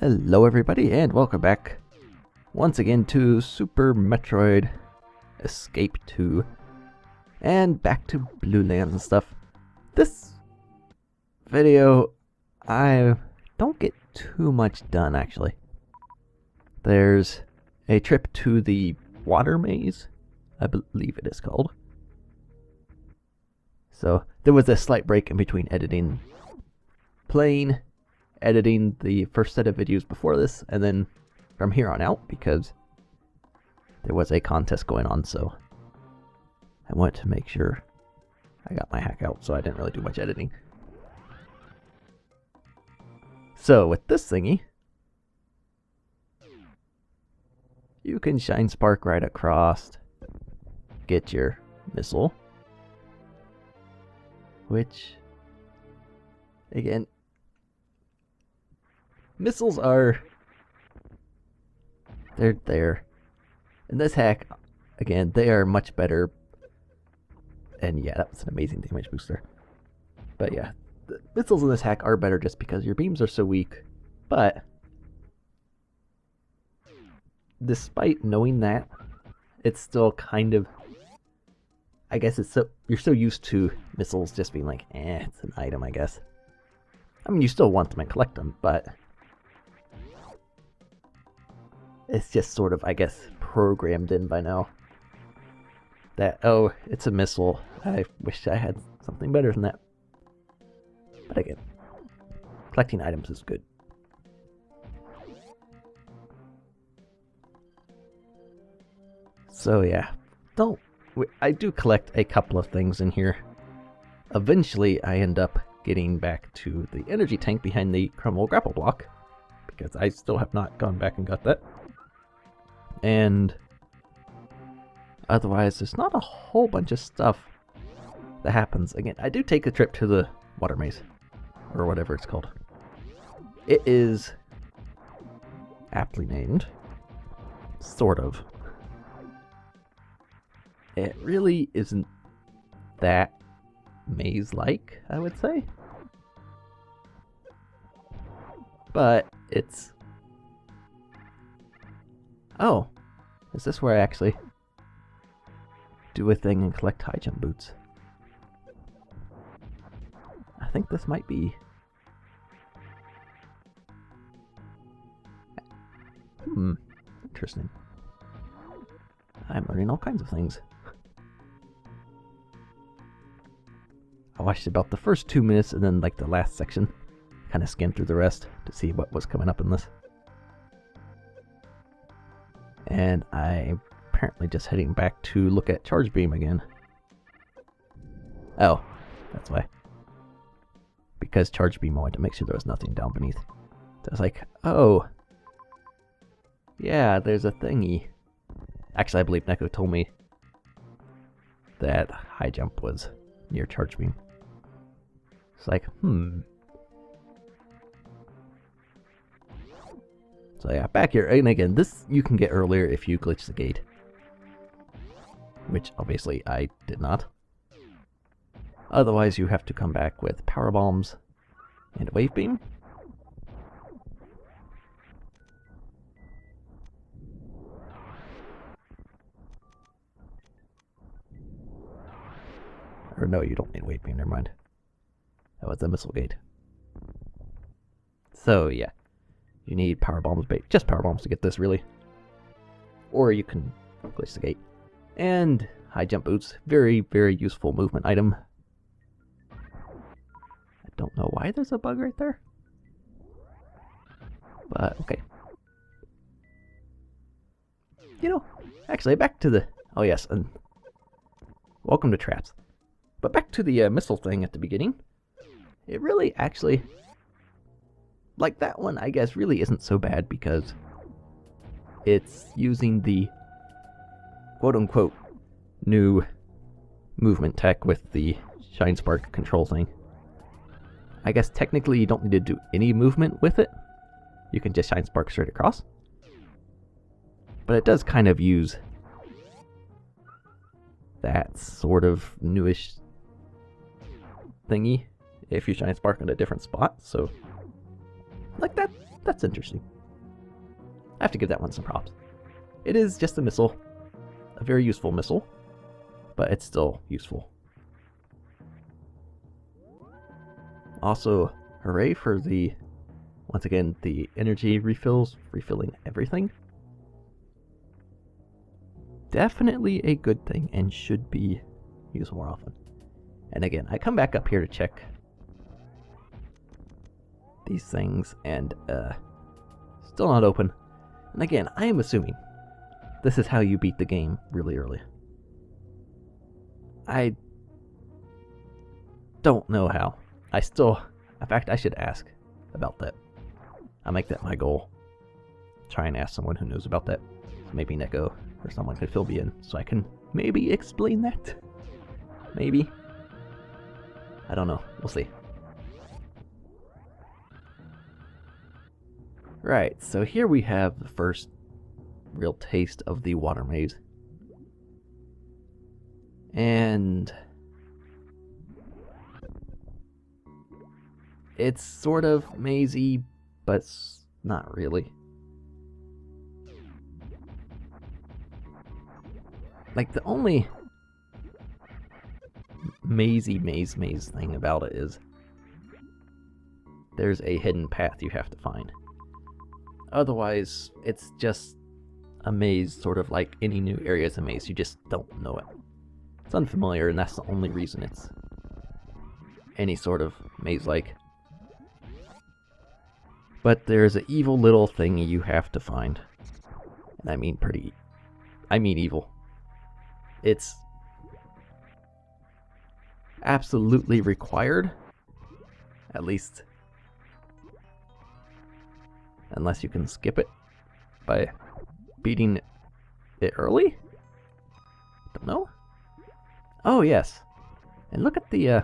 Hello everybody and welcome back once again to Super Metroid Escape 2 and back to Blue Lands and stuff. This video I don't get too much done actually. There's a trip to the water maze, I believe it is called. So there was a slight break in between editing the first set of videos before this, and then from here on out, because there was a contest going on, so I wanted to make sure I got my hack out, so I didn't really do much editing. So with this thingy, you can shine spark right across, get your missile, which again, missiles are, they're there. In this hack, again, they are much better. And yeah, that was an amazing damage booster. But yeah, the missiles in this hack are better just because your beams are so weak. But despite knowing that, it's still kind of, I guess it's so, you're so used to missiles just being like, it's an item, I guess. I mean, you still want them and collect them, but it's just sort of, I guess, programmed in by now that, oh, it's a missile. I wish I had something better than that. But again, collecting items is good. So yeah, I do collect a couple of things in here. Eventually, I end up getting back to the energy tank behind the crumble grapple block, because I still have not gone back and got that. And otherwise, there's not a whole bunch of stuff that happens. Again, I do take a trip to the water maze, or whatever it's called. It is aptly named, sort of. It really isn't that maze-like, I would say. But it's... Oh, is this where I actually do a thing and collect high jump boots? I think this might be... Interesting. I'm learning all kinds of things. I watched about the first 2 minutes and then like the last section. Kind of skimmed through the rest to see what was coming up in this. And I'm apparently just heading back to look at Charge Beam again. Oh, that's why. Because Charge Beam, I wanted to make sure there was nothing down beneath. So I was like, oh, yeah, there's a thingy. Actually, I believe Neko told me that high jump was near Charge Beam. It's like, So yeah, back here, and again, this you can get earlier if you glitch the gate. Which, obviously, I did not. Otherwise, you have to come back with power bombs and a wave beam. Or no, you don't need a wave beam, never mind. That was the missile gate. So yeah, you need power bombs, just power bombs to get this, really. Or you can glitch the gate. And high jump boots, very, very useful movement item. I don't know why there's a bug right there. But, okay. You know, actually, back to the... Oh yes, and welcome to traps. But back to the missile thing at the beginning. It really actually, like that one, I guess, really isn't so bad because it's using the quote-unquote new movement tech with the Shine Spark control thing. I guess technically you don't need to do any movement with it. You can just Shine Spark straight across. But it does kind of use that sort of newish thingy if you Shine Spark in a different spot, so like That's interesting. I have to give that one some props. It is just a missile. A very useful missile. But it's still useful. Also, hooray for the, once again, the energy refills, refilling everything. Definitely a good thing and should be used more often. And again, I come back up here to check these things and still not open. And again, I am assuming this is how you beat the game really early. I don't know how. I still, in fact, I should ask about that. I'll make that my goal. Try and ask someone who knows about that. Maybe Neko or someone could fill me in so I can maybe explain that. Maybe. I don't know. We'll see. Right, so here we have the first real taste of the water maze. And it's sort of mazy, but not really. Like, the only mazy maze thing about it is there's a hidden path you have to find. Otherwise, it's just a maze, sort of like any new area is a maze. You just don't know it. It's unfamiliar, and that's the only reason it's any sort of maze-like. But there's an evil little thing you have to find. And I mean evil. It's absolutely required, at least, unless you can skip it by beating it early? Don't know. Oh, yes. And look at the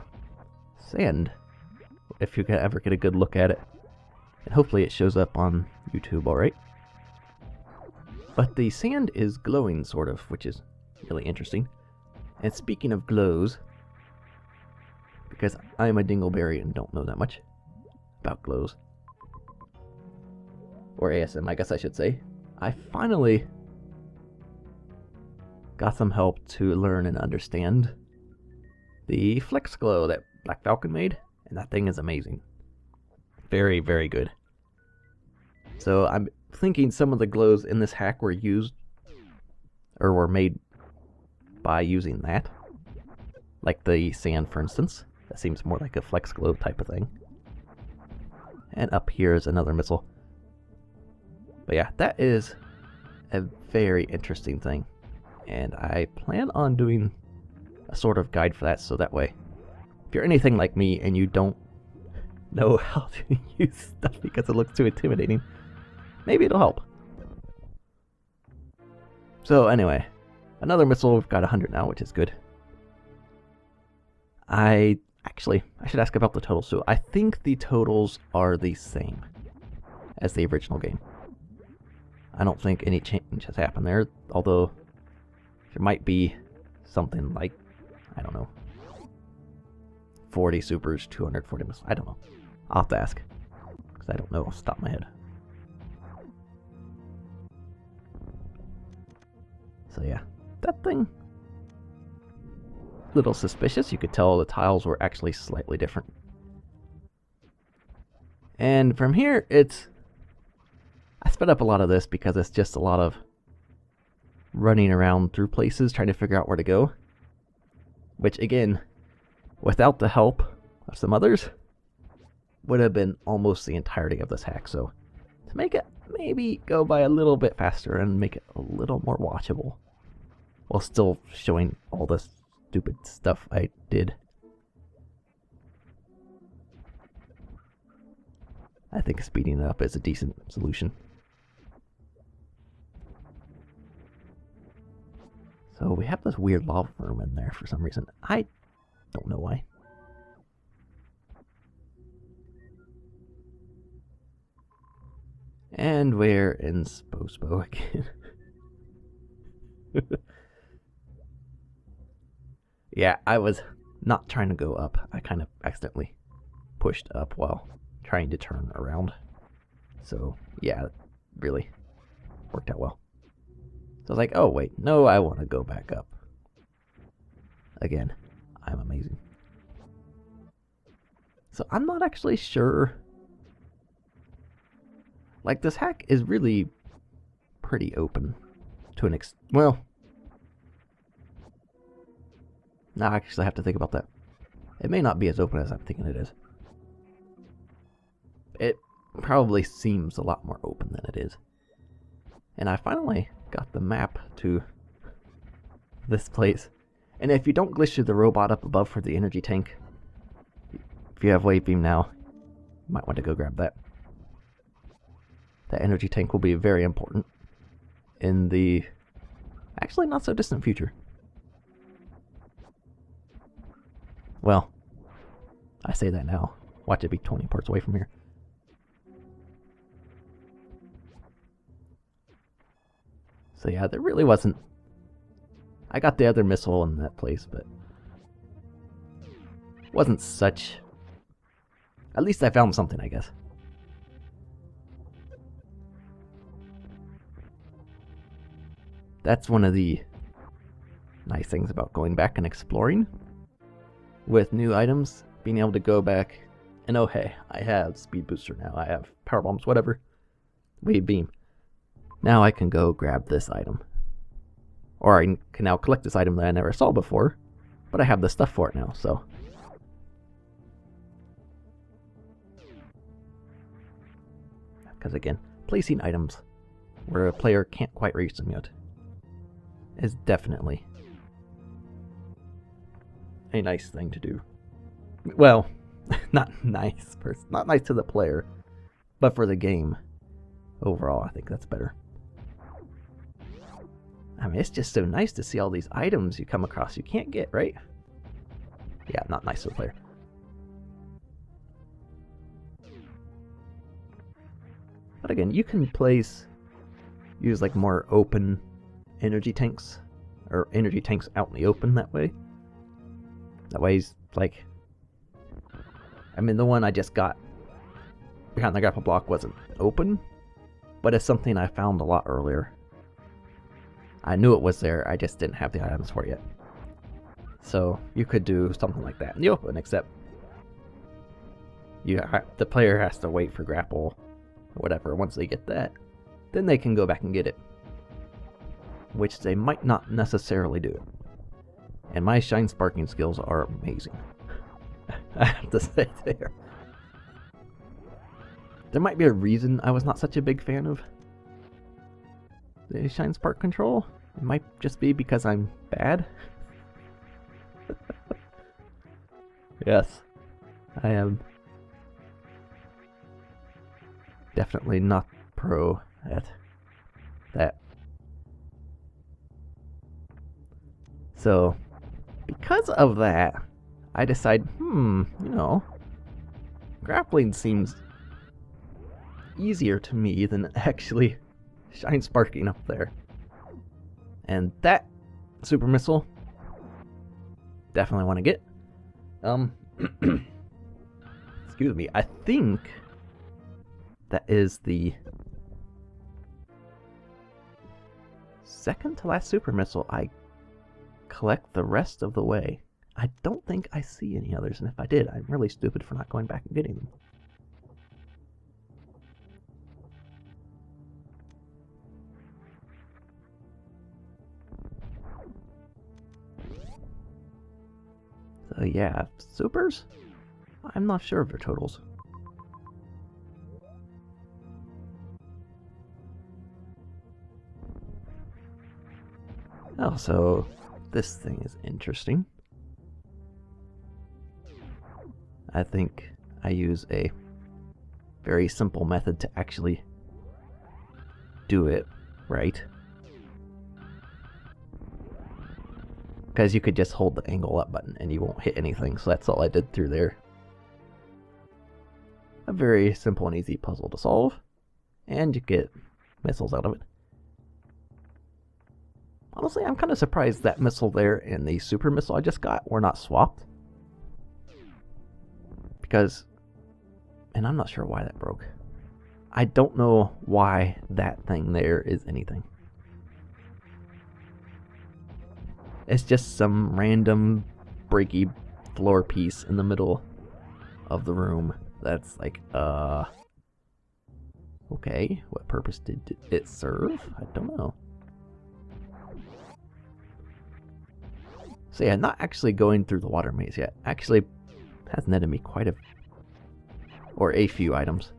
sand, if you can ever get a good look at it. And hopefully it shows up on YouTube, alright? But the sand is glowing, sort of, which is really interesting. And speaking of glows, because I'm a dingleberry and don't know that much about glows, or ASM, I guess I should say, I finally got some help to learn and understand the Flex Glow that Black Falcon made, and that thing is amazing. Very, very good. So I'm thinking some of the glows in this hack were used, or were made by using that. Like the sand, for instance. That seems more like a Flex Glow type of thing. And up here is another missile. But yeah, that is a very interesting thing. And I plan on doing a sort of guide for that, so that way, if you're anything like me and you don't know how to use stuff because it looks too intimidating, maybe it'll help. So anyway, another missile. We've got 100 now, which is good. I should ask about the totals too. I think the totals are the same as the original game. I don't think any change has happened there, although there might be something like, I don't know, 40 supers, 240 missiles. I don't know. I'll have to ask, because I don't know off the top of my head. So yeah, that thing, little suspicious. You could tell the tiles were actually slightly different. And from here, I sped up a lot of this because it's just a lot of running around through places trying to figure out where to go. Which, again, without the help of some others, would have been almost the entirety of this hack. So, to make it maybe go by a little bit faster and make it a little more watchable, while still showing all the stupid stuff I did, I think speeding it up is a decent solution. So we have this weird lava room in there for some reason. I don't know why. And we're in Spospo again. Yeah, I was not trying to go up. I kind of accidentally pushed up while trying to turn around. So, yeah, it really worked out well. So I was like, oh, wait, no, I want to go back up. Again, I'm amazing. So I'm not actually sure. Like, this hack is really pretty open to an well, now I actually have to think about that. It may not be as open as I'm thinking it is. It probably seems a lot more open than it is. And I finally got the map to this place. And if you don't glitch through the robot up above for the energy tank, if you have wave beam now, you might want to go grab that. That energy tank will be very important in the actually not so distant future. Well, I say that now. Watch it be 20 parts away from here. So yeah, there really wasn't. I got the other missile in that place, but wasn't such. At least I found something, I guess. That's one of the nice things about going back and exploring with new items, being able to go back and oh hey, I have speed booster now, I have power bombs, whatever, wave beam. Now I can go grab this item. Or I can now collect this item that I never saw before, but I have the stuff for it now, so. Because again, placing items where a player can't quite reach them yet is definitely a nice thing to do. Well, not nice to the player, but for the game overall, I think that's better. I mean, it's just so nice to see all these items you come across you can't get, right? Yeah, not nice to the player. But again, you can use like more open energy tanks, or energy tanks out in the open that way. That way, it's like, I mean, the one I just got behind the grapple block wasn't open, but it's something I found a lot earlier. I knew it was there, I just didn't have the items for it yet. So you could do something like that in the open, except the player has to wait for grapple or whatever. Once they get that, then they can go back and get it, which they might not necessarily do. And my shine sparking skills are amazing. I have to say there. There might be a reason I was not such a big fan of the shine spark control. It might just be because I'm bad. Yes, I am definitely not pro at that. So, because of that, I decide, you know, grappling seems easier to me than actually shine sparking up there. And that super missile, definitely want to get. Excuse me, I think that is the second to last super missile I collect the rest of the way. I don't think I see any others, and if I did, I'm really stupid for not going back and getting them. So yeah, supers? I'm not sure of their totals. Oh, so this thing is interesting. I think I use a very simple method to actually do it right. Because you could just hold the angle up button and you won't hit anything, so that's all I did through there. A very simple and easy puzzle to solve, and you get missiles out of it. Honestly, I'm kind of surprised that missile there and the super missile I just got were not swapped. Because, and I'm not sure why that broke. I don't know why that thing there is anything. It's just some random breaky floor piece in the middle of the room that's like, okay, what purpose did it serve? I don't know. So yeah, not actually going through the water maze yet. Actually has netted me quite a few items.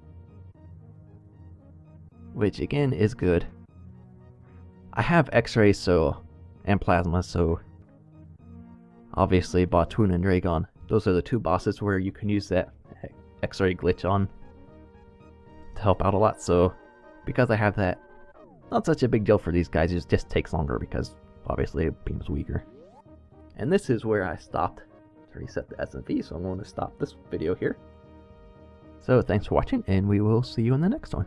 Which again is good. I have X-ray and plasma, so obviously Batoon and Dragon. Those are the two bosses where you can use that X-ray glitch on to help out a lot. So because I have that, not such a big deal for these guys. It just takes longer because obviously Beam's weaker. And this is where I stopped to reset the SMV, so I'm going to stop this video here. So thanks for watching, and we will see you in the next one.